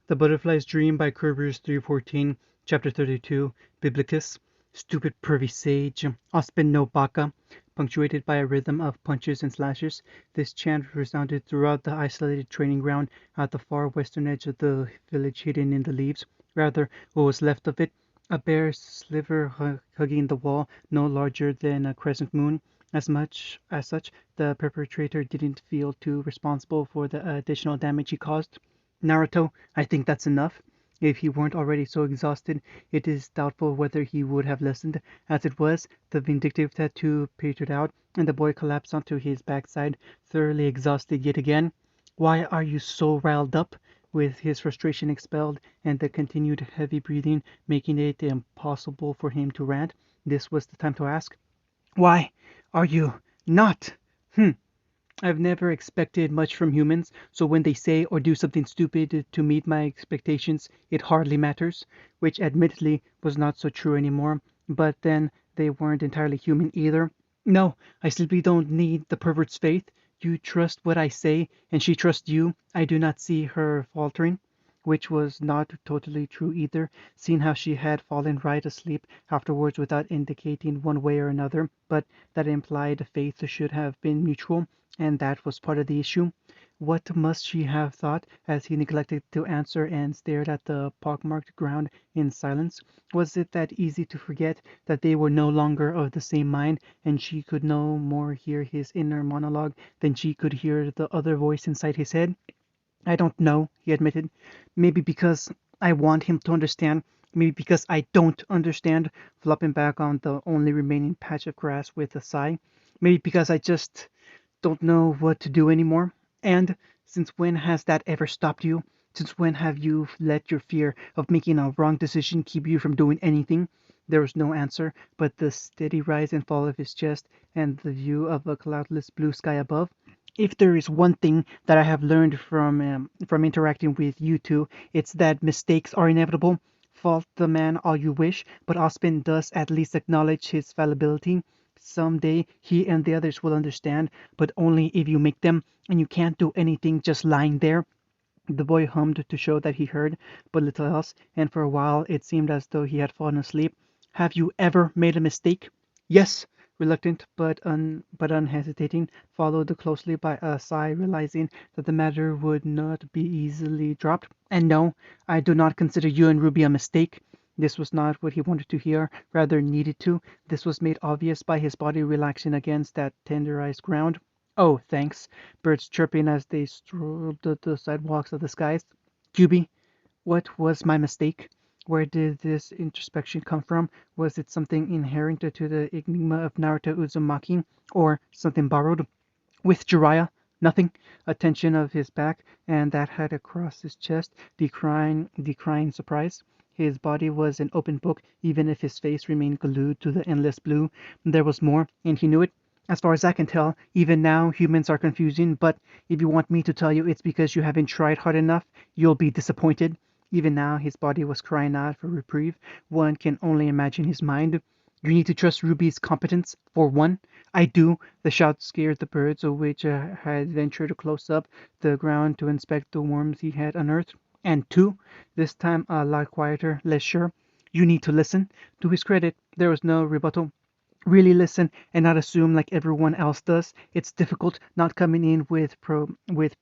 The Butterfly's Dream by Kerber's 314, Chapter 32, Biblicus. Stupid pervy sage, Ospin no baka, punctuated by a rhythm of punches and slashes. This chant resounded throughout the isolated training ground at the far western edge of the village hidden in the leaves. Rather, what was left of it, a bare sliver hugging the wall, no larger than a crescent moon. As such, the perpetrator didn't feel too responsible for the additional damage he caused. Naruto, I think that's enough. If he weren't already so exhausted, it is doubtful whether he would have listened. As it was, the vindictive tattoo petered out, and the boy collapsed onto his backside, thoroughly exhausted yet again. Why are you so riled up? With his frustration expelled, and the continued heavy breathing making it impossible for him to rant, this was the time to ask. Why are you not? Hm. I've never expected much from humans, so when they say or do something stupid to meet my expectations, it hardly matters, which admittedly was not so true anymore, but then they weren't entirely human either. No, I simply don't need the pervert's faith. You trust what I say, and she trusts you. I do not see her faltering. Which was not totally true either, seeing how she had fallen right asleep afterwards without indicating one way or another, but that implied faith should have been mutual, and that was part of the issue. What must she have thought as he neglected to answer and stared at the pockmarked ground in silence? Was it that easy to forget that they were no longer of the same mind, and she could no more hear his inner monologue than she could hear the other voice inside his head? I don't know, he admitted. Maybe because I want him to understand. Maybe because I don't understand, flopping back on the only remaining patch of grass with a sigh. Maybe because I just don't know what to do anymore. And since when has that ever stopped you? Since when have you let your fear of making a wrong decision keep you from doing anything? There was no answer, but the steady rise and fall of his chest and the view of a cloudless blue sky above. If there is one thing that I have learned from interacting with you two, it's that mistakes are inevitable. Fault the man all you wish, but Ospin does at least acknowledge his fallibility. Some day he and the others will understand, but only if you make them, and you can't do anything just lying there. The boy hummed to show that he heard, but little else, and for a while it seemed as though he had fallen asleep. Have you ever made a mistake? Yes, reluctant but unhesitating, followed closely by a sigh, realizing that the matter would not be easily dropped. And no, I do not consider you and Ruby a mistake. This was not what he wanted to hear, rather needed to. This was made obvious by his body relaxing against that tenderized ground. Oh, thanks. Birds chirping as they strolled the sidewalks of the skies. Juby, what was my mistake? Where did this introspection come from? Was it something inherent to the enigma of Naruto Uzumaki, or something borrowed? With Jiraiya, nothing. A tension of his back, and that had across his chest, decrying surprise. His body was an open book, even if his face remained glued to the endless blue. There was more, and he knew it. As far as I can tell, even now humans are confusing, but if you want me to tell you it's because you haven't tried hard enough, you'll be disappointed. Even now his body was crying out for reprieve. One can only imagine his mind. You need to trust Ruby's competence, for one. I do. The shout scared the birds, which had ventured close up the ground to inspect the worms he had unearthed. And two, this time a lot quieter, less sure. You need to listen. To his credit, there was no rebuttal. Really listen and not assume like everyone else does. It's difficult not coming in with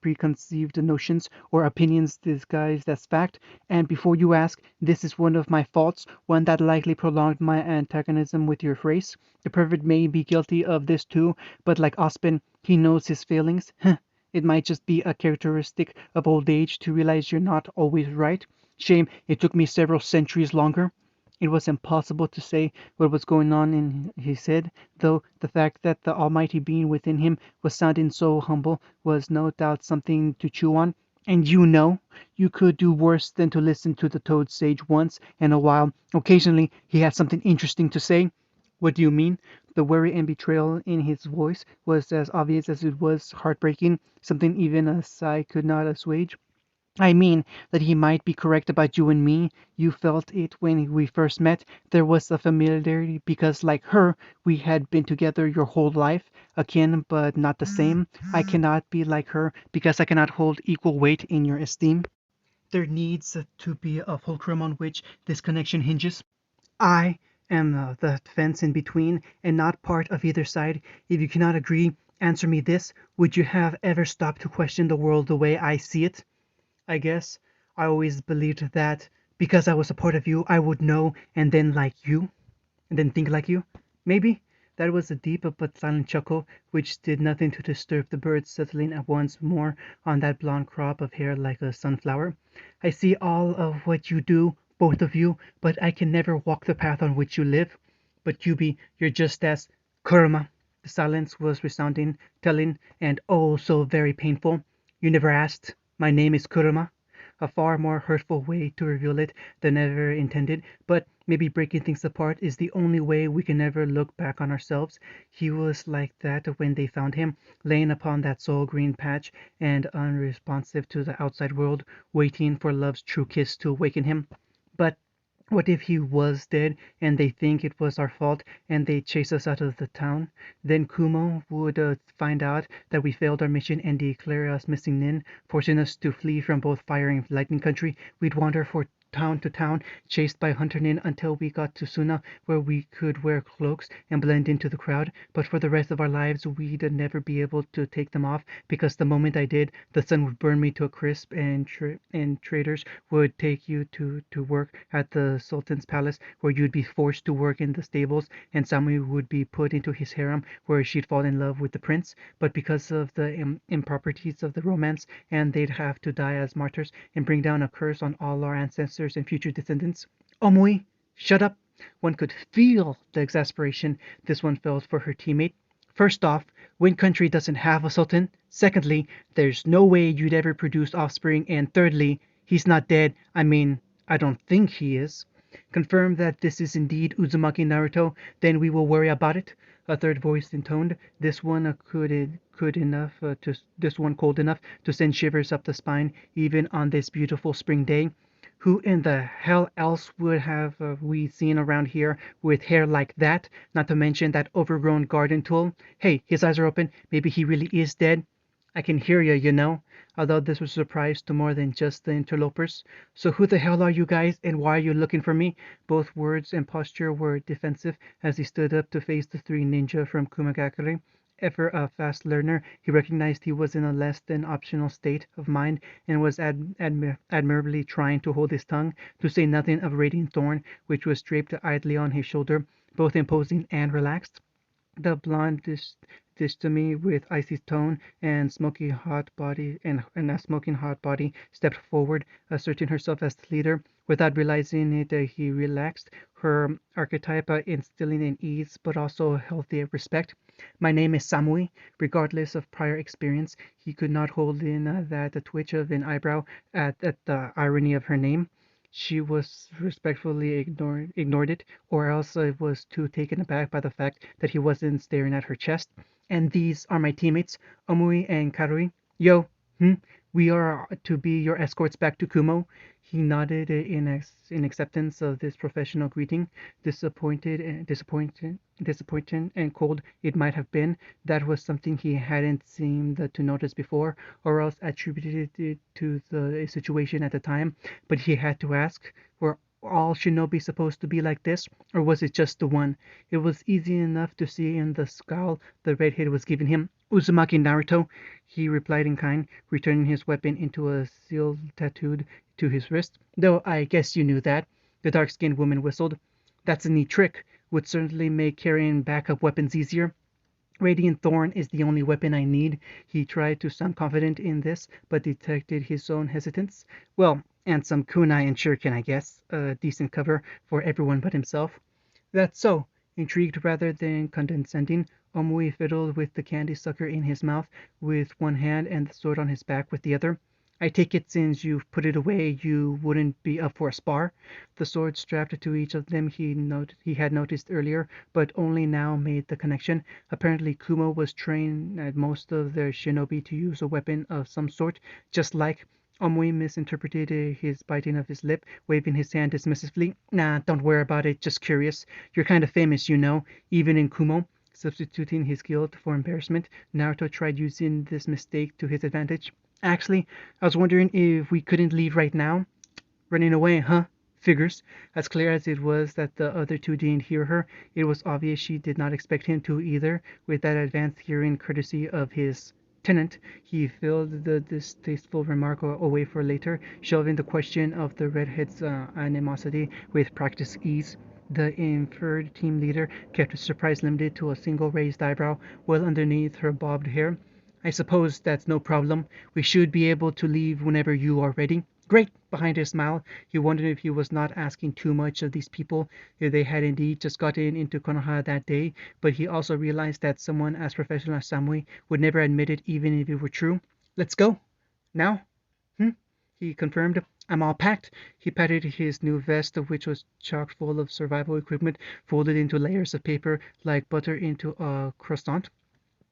preconceived notions or opinions disguised as fact. And before you ask, this is one of my faults, one that likely prolonged my antagonism with your race. The pervert may be guilty of this too, but like Ospin, he knows his failings. It might just be a characteristic of old age to realize you're not always right. Shame it took me several centuries longer. It was impossible to say what was going on in his head, though the fact that the almighty being within him was sounding so humble was no doubt something to chew on. And you could do worse than to listen to the toad sage once in a while. Occasionally he had something interesting to say. What do you mean? The worry and betrayal in his voice was as obvious as it was heartbreaking, something even a sigh could not assuage. I mean that he might be correct about you and me. You felt it when we first met. There was a familiarity because, like her, we had been together your whole life, akin but not the same. I cannot be like her because I cannot hold equal weight in your esteem. There needs to be a fulcrum on which this connection hinges. I am the fence in between, and not part of either side. If you cannot agree, answer me this: would you have ever stopped to question the world the way I see it? I guess I always believed that because I was a part of you, I would know and then like you, and then think like you. Maybe that was a deep but silent chuckle which did nothing to disturb the birds settling at once more on that blond crop of hair like a sunflower. I see all of what you do, both of you, but I can never walk the path on which you live. But Yubi, you're just as Kurama. The silence was resounding, telling, and oh so very painful. You never asked. My name is Kurama. A far more hurtful way to reveal it than ever intended, but maybe breaking things apart is the only way we can ever look back on ourselves. He was like that when they found him, laying upon that soul green patch and unresponsive to the outside world, waiting for love's true kiss to awaken him. But what if he was dead and they think it was our fault and they chase us out of the town? Then Kumo would find out that we failed our mission and declare us missing nin, forcing us to flee from both fire and lightning country. We'd wander for town to town, chased by hunter nin until we got to Suna, where we could wear cloaks and blend into the crowd. But for the rest of our lives, we'd never be able to take them off because the moment I did, the sun would burn me to a crisp, and traders would take you to work at the Sultan's palace, where you'd be forced to work in the stables, and Samui would be put into his harem, where she'd fall in love with the prince. But because of the improprieties of the romance, and they'd have to die as martyrs and bring down a curse on all our ancestors and future descendants. Omui, shut up! One could feel the exasperation this one felt for her teammate. First off, Wind Country doesn't have a sultan. Secondly, there's no way you'd ever produce offspring. And thirdly, he's not dead. I mean, I don't think he is. Confirm that this is indeed Uzumaki Naruto, then we will worry about it. A third voice intoned, this one this one cold enough to send shivers up the spine, even on this beautiful spring day. Who in the hell else would have we seen around here with hair like that? Not to mention that overgrown garden tool. Hey, his eyes are open. Maybe he really is dead. I can hear you, you know. Although this was a surprise to more than just the interlopers. So who the hell are you guys, and why are you looking for me? Both words and posture were defensive as he stood up to face the three ninja from Kumagakure. Ever a fast learner, he recognized he was in a less than optional state of mind and was admirably trying to hold his tongue, to say nothing of Radiant Thorn, which was draped idly on his shoulder, both imposing and relaxed. The blonde me with icy tone and and a smoking hot body stepped forward, asserting herself as the leader. Without realizing it, he relaxed her archetype, instilling an ease but also a healthy respect. My name is Samui. Regardless of prior experience, he could not hold in that twitch of an eyebrow at the irony of her name. She was respectfully ignored it, or else was too taken aback by the fact that he wasn't staring at her chest. And these are my teammates, Omui and Karui. Yo, we are to be your escorts back to Kumo. He nodded in acceptance of this professional greeting. Disappointed and cold it might have been. That was something he hadn't seemed to notice before, or else attributed it to the situation at the time. But he had to ask, were all shinobi supposed to be like this, or was it just the one? It was easy enough to see in the scowl the redhead was giving him. Uzumaki Naruto, he replied in kind, returning his weapon into a seal tattooed to his wrist. Though I guess you knew that. The dark-skinned woman whistled. That's a neat trick. Would certainly make carrying backup weapons easier. Radiant Thorn is the only weapon I need. He tried to sound confident in this, but detected his own hesitance. Well, and some kunai and shuriken, I guess. A decent cover for everyone but himself. That's so. Intrigued rather than condescending, Omui fiddled with the candy sucker in his mouth with one hand and the sword on his back with the other. I take it since you've put it away, you wouldn't be up for a spar? The sword strapped to each of them he had noticed earlier, but only now made the connection. Apparently Kumo was trained at most of their shinobi to use a weapon of some sort, just like. Omui misinterpreted his biting of his lip, waving his hand dismissively. Nah, don't worry about it, just curious. You're kind of famous, you know, even in Kumo. Substituting his guilt for embarrassment, Naruto tried using this mistake to his advantage. Actually, I was wondering if we couldn't leave right now. Running away, huh? Figures. As clear as it was that the other two didn't hear her, it was obvious she did not expect him to either. With that advanced hearing courtesy of his tenant, he filed the distasteful remark away for later, shelving the question of the redhead's animosity with practiced ease. The inferred team leader kept his surprise limited to a single raised eyebrow well underneath her bobbed hair. I suppose that's no problem. We should be able to leave whenever you are ready. Great! Behind his smile, he wondered if he was not asking too much of these people, if they had indeed just gotten into Konoha that day, but he also realized that someone as professional as Samui would never admit it even if it were true. Let's go. Now? Hmm? He confirmed. I'm all packed. He patted his new vest, which was chock full of survival equipment, folded into layers of paper like butter into a croissant.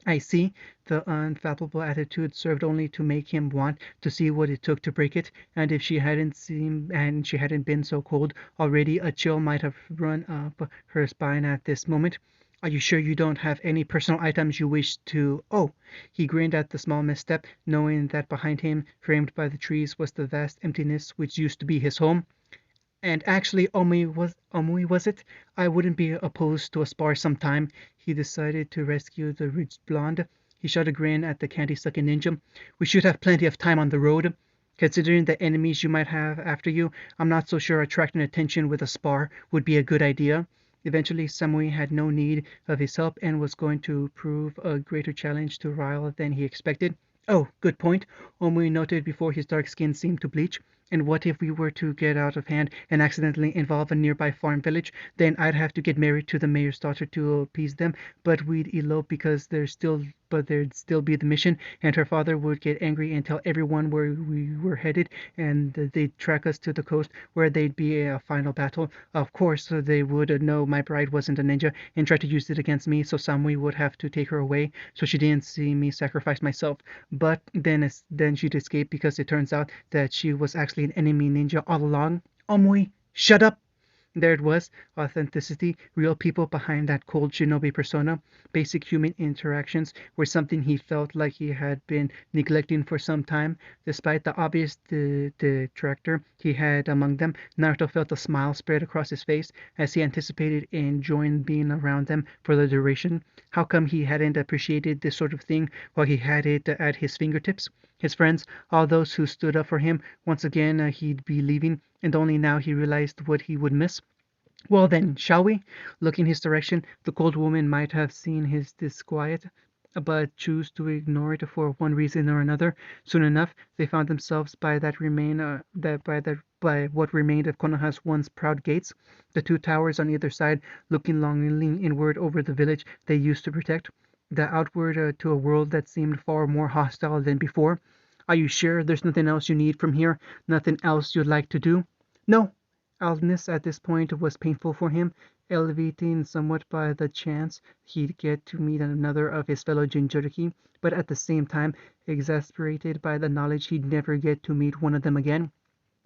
I see. The unfathomable attitude served only to make him want to see what it took to break it, and if she hadn't been so cold already, a chill might have run up her spine at this moment. Are you sure you don't have any personal items you wish to? Oh, he grinned at the small misstep, knowing that behind him, framed by the trees, was the vast emptiness which used to be his home. And actually, Omui was it? I wouldn't be opposed to a spar sometime. He decided to rescue the ridged blonde. He shot a grin at the candy-sucking ninja. We should have plenty of time on the road. Considering the enemies you might have after you, I'm not so sure attracting attention with a spar would be a good idea. Eventually, Samui had no need of his help and was going to prove a greater challenge to Ryle than he expected. Oh, good point, Omui noted before his dark skin seemed to bleach. And what if we were to get out of hand and accidentally involve a nearby farm village? Then I'd have to get married to the mayor's daughter to appease them, but we'd elope because there'd still be the mission, and her father would get angry and tell everyone where we were headed, and they'd track us to the coast where they'd be a final battle. Of course, they would know my bride wasn't a ninja and try to use it against me, so Samui would have to take her away so she didn't see me sacrifice myself. But then she'd escape because it turns out that she was actually an enemy ninja all along. Omui, shut up! There it was, authenticity, real people behind that cold shinobi persona. Basic human interactions were something he felt like he had been neglecting for some time. Despite the obvious detractor he had among them, Naruto felt a smile spread across his face as he anticipated enjoying being around them for the duration. How come he hadn't appreciated this sort of thing while he had it at his fingertips? His friends, all those who stood up for him, once again he'd be leaving, and only now he realized what he would miss. Well then, shall we? Looking his direction, the cold woman might have seen his disquiet, but choose to ignore it for one reason or another. Soon enough, they found themselves by what remained of Konoha's once proud gates, the two towers on either side looking longingly inward over the village they used to protect, the outward to a world that seemed far more hostile than before. Are you sure there's nothing else you need from here? Nothing else you'd like to do? No. Aldness at this point was painful for him, elevating somewhat by the chance he'd get to meet another of his fellow Jinchuriki, but at the same time exasperated by the knowledge he'd never get to meet one of them again.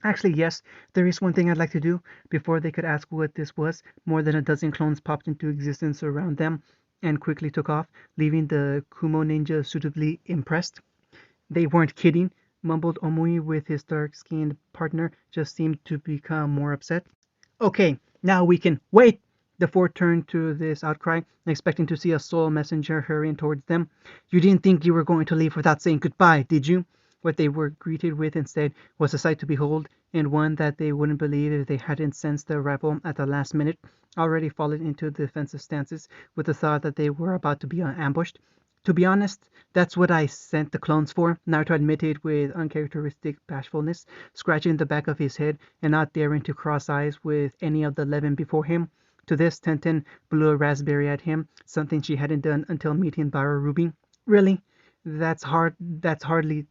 Actually, yes, there is one thing I'd like to do. Before they could ask what this was, more than a dozen clones popped into existence around them and quickly took off, leaving the Kumo ninja suitably impressed. They weren't kidding, mumbled Omui with his dark-skinned partner just seemed to become more upset. Okay, now we can wait! The four turned to this outcry, expecting to see a soul messenger hurrying towards them. You didn't think you were going to leave without saying goodbye, did you? What they were greeted with instead was a sight to behold, and one that they wouldn't believe if they hadn't sensed the arrival at the last minute, already fallen into defensive stances with the thought that they were about to be ambushed. To be honest, that's what I sent the clones for, Naruto admitted with uncharacteristic bashfulness, scratching the back of his head and not daring to cross eyes with any of the 11 before him. To this, Tenten blew a raspberry at him, something she hadn't done until meeting Bara Ruby. Really? That hardly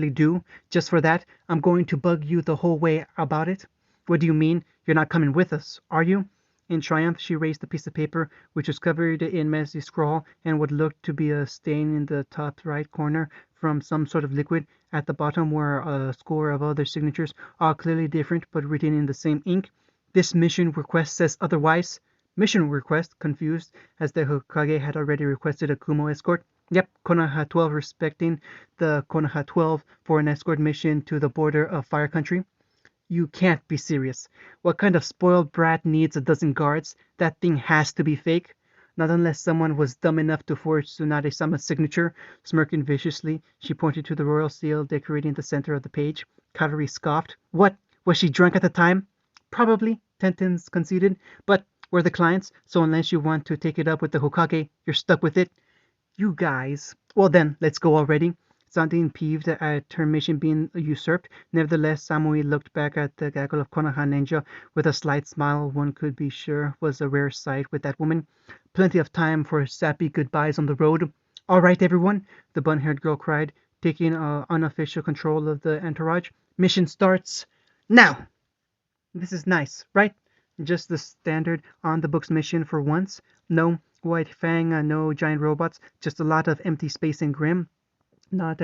do. Just for that, I'm going to bug you the whole way about it. What do you mean? You're not coming with us, are you? In triumph, she raised the piece of paper, which was covered in messy scrawl and what looked to be a stain in the top right corner from some sort of liquid. At the bottom were a score of other signatures, all clearly different but written in the same ink. This mission request says otherwise. Mission request, confused, as the Hokage had already requested a Kumo escort. Yep, Konoha 12 respecting the Konoha 12 for an escort mission to the border of Fire Country. You can't be serious. What kind of spoiled brat needs a dozen guards? That thing has to be fake. Not unless someone was dumb enough to forge Tsunade-sama's signature. Smirking viciously, she pointed to the royal seal decorating the center of the page. Katori scoffed. What? Was she drunk at the time? Probably, Tentens conceded. But we're the clients, so unless you want to take it up with the Hokage, you're stuck with it. You guys. Well then, let's go already. Sounding peeved at her mission being usurped, nevertheless Samui looked back at the gaggle of Konoha ninja with a slight smile one could be sure was a rare sight with that woman. Plenty of time for sappy goodbyes on the road. All right, everyone, the bun-haired girl cried, taking unofficial control of the entourage. Mission starts now! This is nice, right? Just the standard on the books mission for once. No White Fang, no giant robots, just a lot of empty space and grim. Not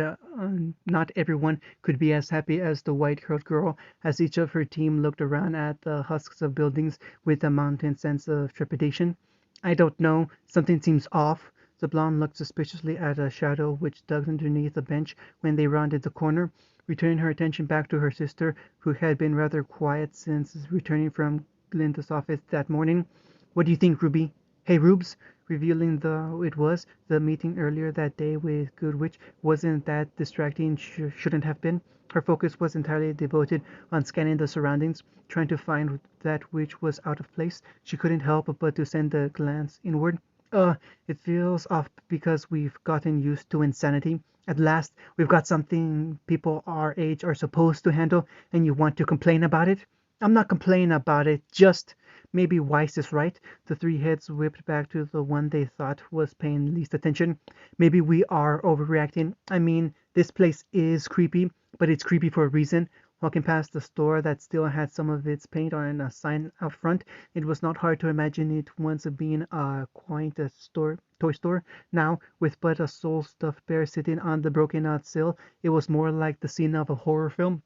everyone could be as happy as the white-haired girl, as each of her team looked around at the husks of buildings with a mounting sense of trepidation. I don't know, something seems off. The blonde looked suspiciously at a shadow which dug underneath a bench when they rounded the corner, returning her attention back to her sister, who had been rather quiet since returning from Glinda's office that morning. What do you think, Ruby? Hey, Rubes, revealing though it was, the meeting earlier that day with Goodwitch wasn't that distracting, shouldn't have been. Her focus was entirely devoted on scanning the surroundings, trying to find that which was out of place. She couldn't help but to send a glance inward. It feels off because we've gotten used to insanity. At last, we've got something people our age are supposed to handle, and you want to complain about it? I'm not complaining about it, just maybe Weiss is right. The three heads whipped back to the one they thought was paying least attention. Maybe we are overreacting. I mean, this place is creepy, but it's creepy for a reason. Walking past the store that still had some of its paint on a sign out front, it was not hard to imagine it once being a quaint toy store. Now, with but a soul-stuffed bear sitting on the broken-out sill, it was more like the scene of a horror film.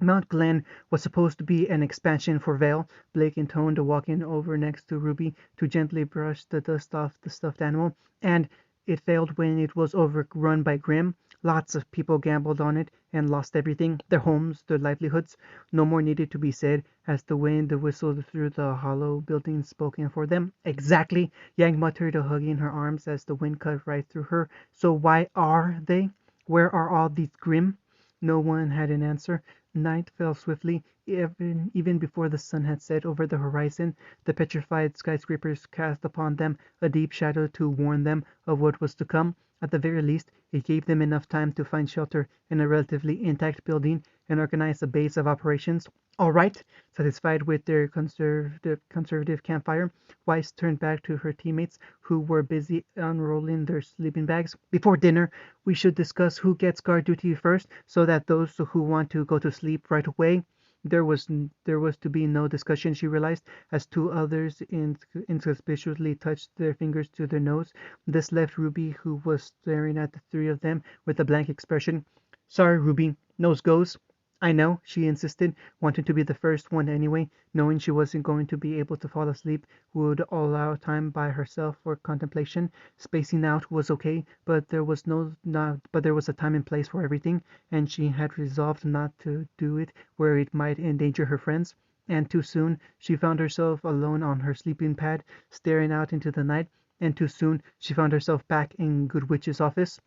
Mount Glen was supposed to be an expansion for Vale. Blake intoned, walking over next to Ruby to gently brush the dust off the stuffed animal, and it failed when it was overrun by Grim. Lots of people gambled on it and lost everything, their homes, their livelihoods. No more needed to be said as the wind whistled through the hollow buildings spoken for them. Exactly, Yang muttered, hugging her arms as the wind cut right through her. So why are they? Where are all these Grim? No one had an answer. Night fell swiftly, even before the sun had set over the horizon. The petrified skyscrapers cast upon them a deep shadow to warn them of what was to come. At the very least, it gave them enough time to find shelter in a relatively intact building and organize a base of operations. All right, satisfied with their conservative campfire, Weiss turned back to her teammates, who were busy unrolling their sleeping bags. Before dinner, we should discuss who gets guard duty first, so that those who want to go to sleep right away. There was to be no discussion, she realized, as two others inconspicuously touched their fingers to their nose. This left Ruby, who was staring at the three of them with a blank expression. Sorry, Ruby, nose goes. I know, she insisted, wanting to be the first one anyway, knowing she wasn't going to be able to fall asleep, would allow time by herself for contemplation. Spacing out was okay, but there was a time and place for everything, and she had resolved not to do it where it might endanger her friends. And too soon she found herself alone on her sleeping pad, staring out into the night, and too soon she found herself back in Goodwitch's office.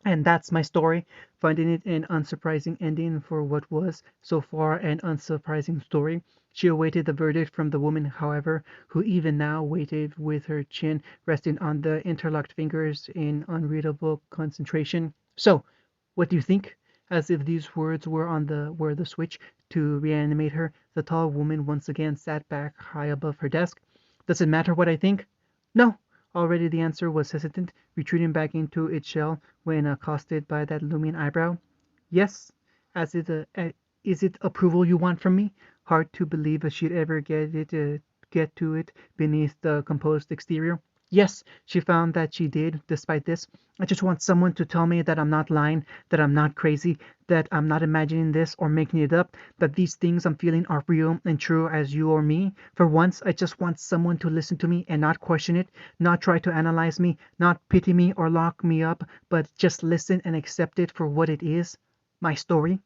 And that's my story, finding it an unsurprising ending for what was, so far, an unsurprising story. She awaited the verdict from the woman, however, who even now waited with her chin resting on the interlocked fingers in unreadable concentration. So, what do you think? As if these words were the switch to reanimate her, the tall woman once again sat back high above her desk. Does it matter what I think? No. Already the answer was hesitant, retreating back into its shell when accosted by that looming eyebrow. Yes? Is it approval you want from me? Hard to believe she'd ever get to it beneath the composed exterior. Yes, she found that she did, despite this. I just want someone to tell me that I'm not lying, that I'm not crazy, that I'm not imagining this or making it up, that these things I'm feeling are real and true as you or me. For once, I just want someone to listen to me and not question it, not try to analyze me, not pity me or lock me up, but just listen and accept it for what it is, my story.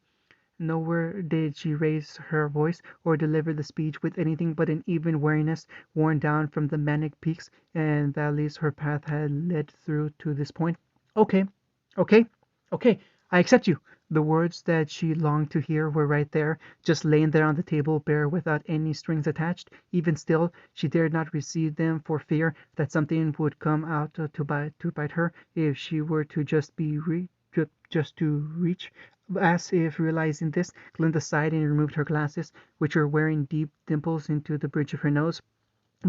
Nowhere did she raise her voice or deliver the speech with anything but an even weariness worn down from the manic peaks and valleys her path had led through to this point. Okay, okay, okay, I accept you. The words that she longed to hear were right there, just laying there on the table, bare without any strings attached. Even still, she dared not receive them for fear that something would come out to bite her if she were to just to reach. As if realizing this, Glinda sighed and removed her glasses, which were wearing deep dimples into the bridge of her nose.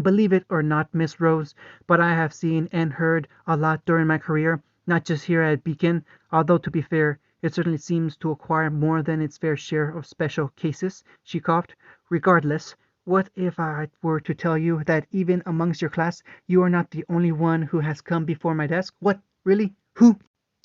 Believe it or not, Miss Rose, but I have seen and heard a lot during my career, not just here at Beacon, although to be fair, it certainly seems to acquire more than its fair share of special cases, she coughed. Regardless, what if I were to tell you that even amongst your class you are not the only one who has come before my desk? What? Really? Who?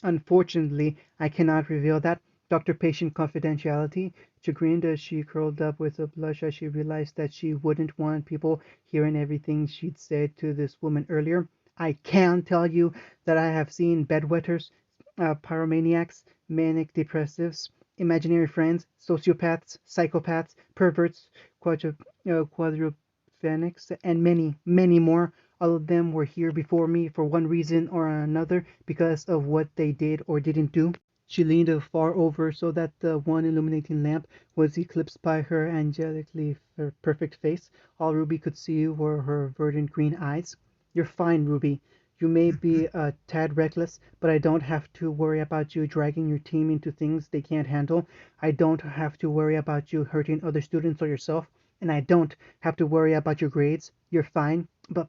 Unfortunately, I cannot reveal that. Doctor Patient confidentiality. Chagrined as she curled up with a blush as she realized that she wouldn't want people hearing everything she'd said to this woman earlier. I can tell you that I have seen bedwetters, pyromaniacs, manic depressives, imaginary friends, sociopaths, psychopaths, perverts, quadrophenics, and many, many more. All of them were here before me for one reason or another because of what they did or didn't do. She leaned far over so that the one illuminating lamp was eclipsed by her angelically perfect face. All Ruby could see were her verdant green eyes. You're fine, Ruby. You may be a tad reckless, but I don't have to worry about you dragging your team into things they can't handle. I don't have to worry about you hurting other students or yourself, and I don't have to worry about your grades. You're fine. But,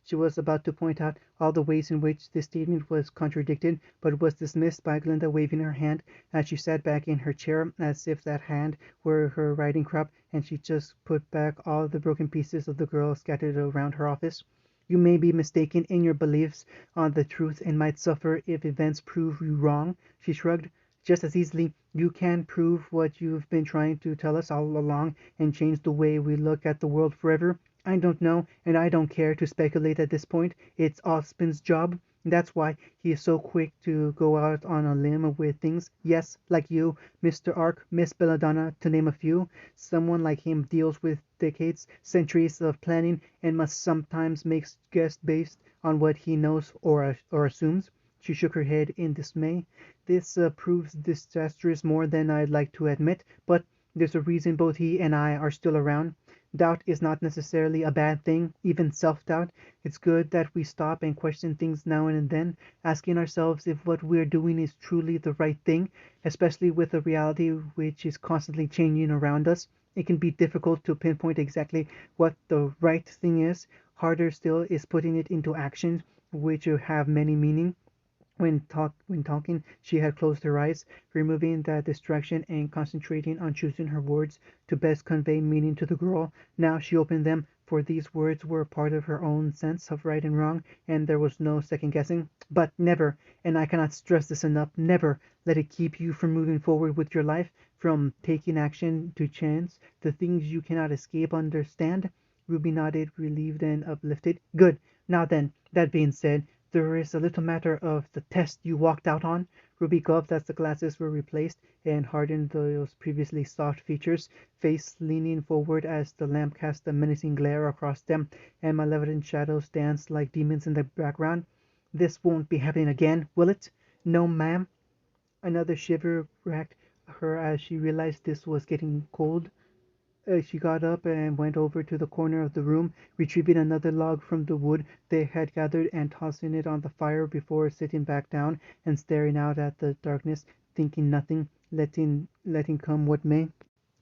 she was about to point out all the ways in which this statement was contradicted, but was dismissed by Glinda waving her hand as she sat back in her chair as if that hand were her riding crop and she just put back all the broken pieces of the girl scattered around her office. You may be mistaken in your beliefs on the truth and might suffer if events prove you wrong, she shrugged. Just as easily, you can prove what you've been trying to tell us all along and change the way we look at the world forever. I don't know, and I don't care to speculate at this point. It's Ozpin's job. That's why he is so quick to go out on a limb with things. Yes, like you, Mr. Ark, Miss Belladonna, to name a few. Someone like him deals with decades, centuries of planning, and must sometimes make guesses based on what he knows or assumes. She shook her head in dismay. This proves disastrous more than I'd like to admit, but there's a reason both he and I are still around. Doubt is not necessarily a bad thing, even self-doubt. It's good that we stop and question things now and then, asking ourselves if what we're doing is truly the right thing, especially with a reality which is constantly changing around us. It can be difficult to pinpoint exactly what the right thing is. Harder still is putting it into action, which have many meanings. When talking, she had closed her eyes, removing that distraction and concentrating on choosing her words to best convey meaning to the girl. Now she opened them, for these words were part of her own sense of right and wrong, and there was no second guessing. But never, and I cannot stress this enough, never let it keep you from moving forward with your life, from taking action to chance, the things you cannot escape understand. Ruby nodded, relieved and uplifted. Good. Now then, that being said, there is a little matter of the test you walked out on. Ruby gulped as the glasses were replaced and hardened those previously soft features, face leaning forward as the lamp cast a menacing glare across them and malevolent shadows danced like demons in the background. This won't be happening again, will it? No, ma'am. Another shiver racked her as she realized this was getting cold. She got up and went over to the corner of the room, retrieving another log from the wood they had gathered and tossing it on the fire before sitting back down and staring out at the darkness, thinking nothing, letting come what may.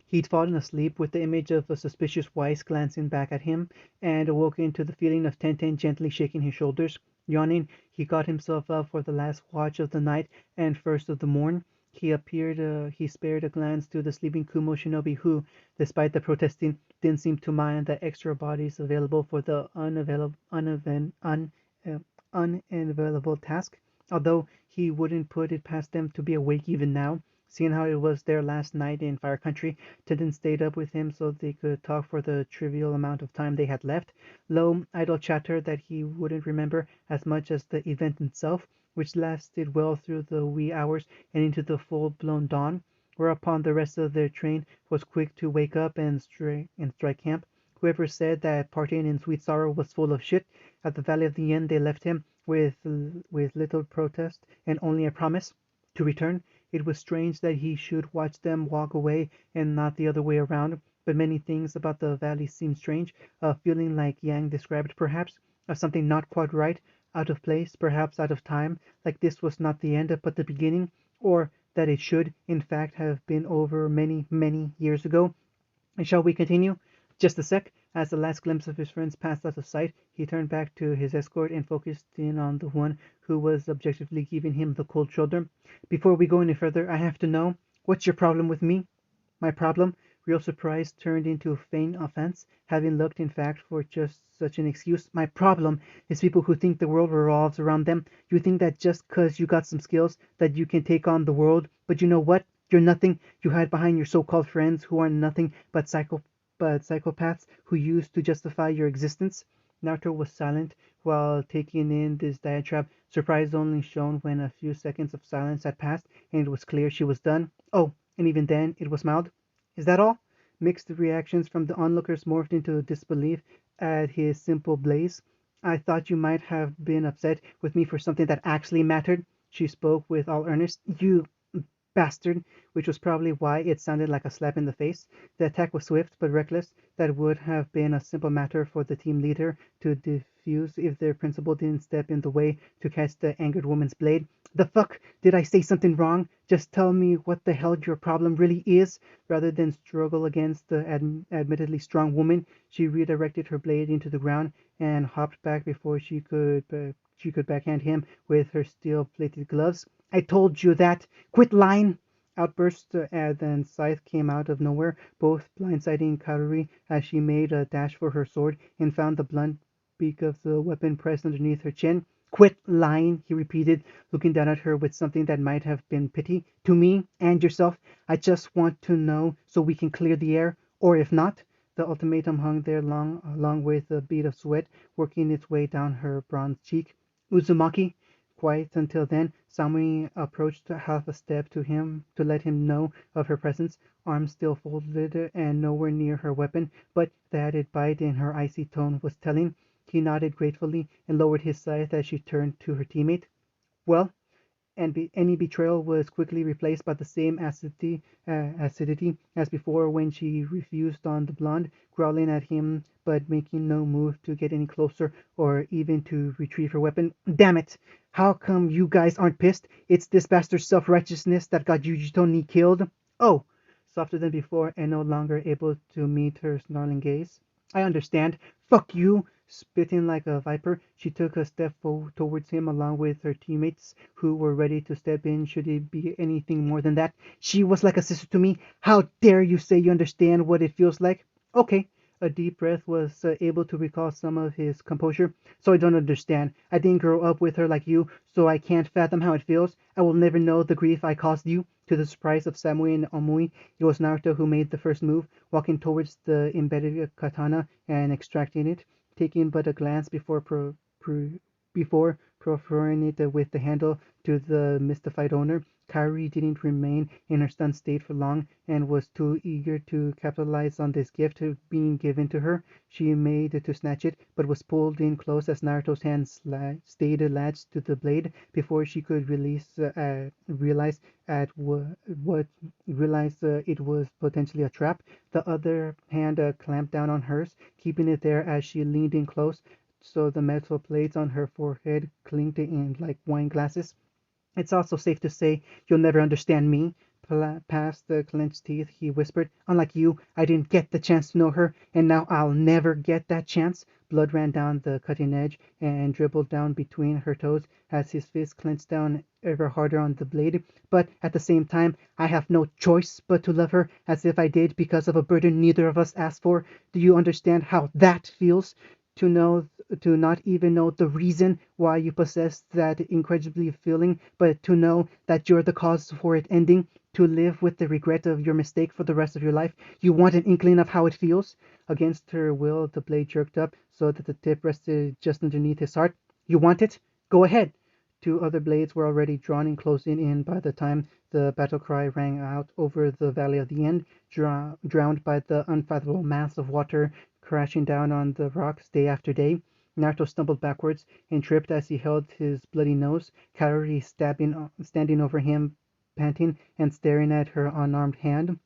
He'd fallen asleep with the image of a suspicious Weiss glancing back at him, and awoken to the feeling of Tenten gently shaking his shoulders. Yawning, he got himself up for the last watch of the night and first of the morn. He spared a glance to the sleeping Kumo shinobi who, despite the protesting, didn't seem to mind the extra bodies available for the uh, unavailable task, although he wouldn't put it past them to be awake even now, seeing how it was their last night in Fire Country. Tendon stayed up with him so they could talk for the trivial amount of time they had left, low, idle chatter that he wouldn't remember as much as the event itself, which lasted well through the wee hours and into the full-blown dawn, whereupon the rest of their train was quick to wake up and strike camp. Whoever said that partying in Sweet Sorrow was full of shit, at the Valley of the End they left him with little protest and only a promise to return. It was strange that he should watch them walk away and not the other way around, but many things about the valley seemed strange, a feeling like Yang described perhaps, of something not quite right, out of place, perhaps out of time, like this was not the end but the beginning, or that it should, in fact, have been over many, many years ago. And shall we continue? Just a sec. As the last glimpse of his friends passed out of sight, he turned back to his escort and focused in on the one who was objectively giving him the cold shoulder. Before we go any further, I have to know, what's your problem with me? My problem? Real surprise turned into feigned offense, having looked, in fact, for just such an excuse. My problem is people who think the world revolves around them. You think that just 'cause you got some skills that you can take on the world, but you know what? You're nothing. You hide behind your so-called friends who are nothing but psychopaths who used to justify your existence. Naruto was silent while taking in this diatribe, surprise only shown when a few seconds of silence had passed and it was clear she was done. Oh, and even then it was mild. Is that all? Mixed reactions from the onlookers morphed into disbelief at his simple blaze. I thought you might have been upset with me for something that actually mattered. She spoke with all earnest. You bastard, which was probably why it sounded like a slap in the face. The attack was swift but reckless. That would have been a simple matter for the team leader to defuse if their principal didn't step in the way to catch the angered woman's blade. The fuck? Did I say something wrong? Just tell me what the hell your problem really is. Rather than struggle against the admittedly strong woman, she redirected her blade into the ground and hopped back before she could backhand him with her steel-plated gloves. I told you that. Quit lying! Outburst, then Scythe came out of nowhere, both blindsiding Karuri as she made a dash for her sword and found the blunt beak of the weapon pressed underneath her chin. Quit lying, he repeated, looking down at her with something that might have been pity. To me and yourself. I just want to know so we can clear the air. Or if not. The ultimatum hung there along with a bead of sweat working its way down her bronze cheek. Uzumaki. Quiet until then, Samui approached half a step to him to let him know of her presence, arms still folded and nowhere near her weapon, but the added bite in her icy tone was telling. He nodded gratefully and lowered his scythe as she turned to her teammate. Well, and any betrayal was quickly replaced by the same acidity as before when she refused on the blonde, growling at him but making no move to get any closer or even to retrieve her weapon. Damn it! How come you guys aren't pissed? It's this bastard's self-righteousness that got Yujito killed. Oh, softer than before and no longer able to meet her snarling gaze. I understand. Fuck you! Spitting like a viper, she took a step towards him along with her teammates who were ready to step in should it be anything more than that. She was like a sister to me. How dare you say you understand what it feels like? Okay. A deep breath was able to recall some of his composure. So I don't understand. I didn't grow up with her like you, so I can't fathom how it feels. I will never know the grief I caused you. To the surprise of Samui and Omui, it was Naruto who made the first move, walking towards the embedded katana and extracting it, taking but a glance before proffering it with the handle to the mystified owner. Kairi didn't remain in her stunned state for long, and was too eager to capitalize on this gift being given to her. She made to snatch it, but was pulled in close as Naruto's hands stayed latched to the blade before she could realize at what realize it was potentially a trap. The other hand clamped down on hers, keeping it there as she leaned in close, so the metal plates on her forehead clinked in like wine glasses. It's also safe to say you'll never understand me, past the clenched teeth, he whispered, "Unlike you, I didn't get the chance to know her, and now I'll never get that chance." Blood ran down the cutting edge and dribbled down between her toes as his fist clenched down ever harder on the blade. "But at the same time, I have no choice but to love her as if I did because of a burden neither of us asked for. Do you understand how that feels? To know, to not even know the reason why you possess that incredibly feeling, but to know that you're the cause for it ending, to live with the regret of your mistake for the rest of your life. You want an inkling of how it feels?" Against her will, the blade jerked up so that the tip rested just underneath his heart. "You want it? Go ahead." Two other blades were already drawn and closing in by the time the battle cry rang out over the valley of the end, drowned by the unfathomable mass of water crashing down on the rocks day after day. Naruto stumbled backwards and tripped as he held his bloody nose, Kaori standing over him, panting and staring at her unarmed hand.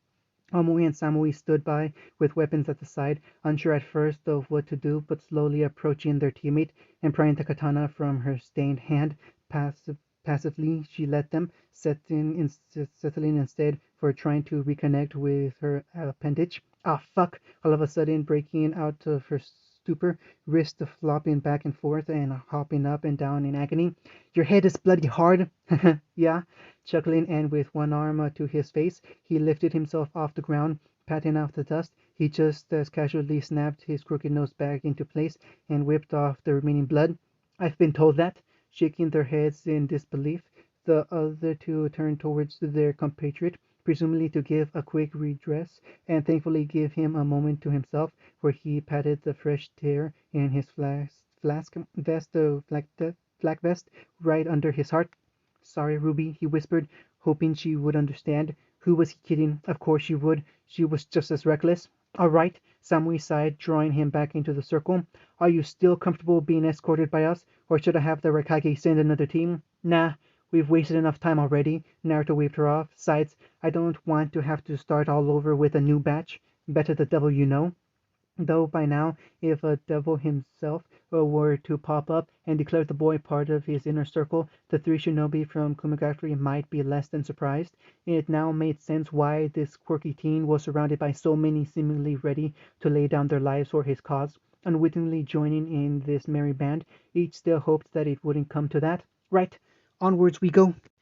Amui and Samui stood by with weapons at the side, unsure at first of what to do, but slowly approaching their teammate and prying the katana from her stained hand. Passively she let them, settling instead for trying to reconnect with her appendage. Ah, fuck! All of a sudden breaking out of her stupor, wrist flopping back and forth and hopping up and down in agony. "Your head is bloody hard." "Yeah." Chuckling and with one arm to his face, he lifted himself off the ground, patting off the dust. He just as casually snapped his crooked nose back into place and whipped off the remaining blood. "I've been told that." Shaking their heads in disbelief, the other two turned towards their compatriot, presumably to give a quick redress, and thankfully give him a moment to himself, for he patted the fresh tear in his flak vest right under his heart. "Sorry, Ruby," he whispered, hoping she would understand. Who was he kidding? Of course she would. She was just as reckless. "All right," Samui sighed, drawing him back into the circle. "Are you still comfortable being escorted by us, or should I have the Raikage send another team?" "Nah, we've wasted enough time already." Naruto waved her off. "Besides, I don't want to have to start all over with a new batch. Better the devil you know." Though by now, if a devil himself were to pop up and declare the boy part of his inner circle, the three shinobi from Kumogakure might be less than surprised. It now made sense why this quirky teen was surrounded by so many seemingly ready to lay down their lives for his cause. Unwittingly joining in this merry band, each still hoped that it wouldn't come to that. "Right, onwards we go."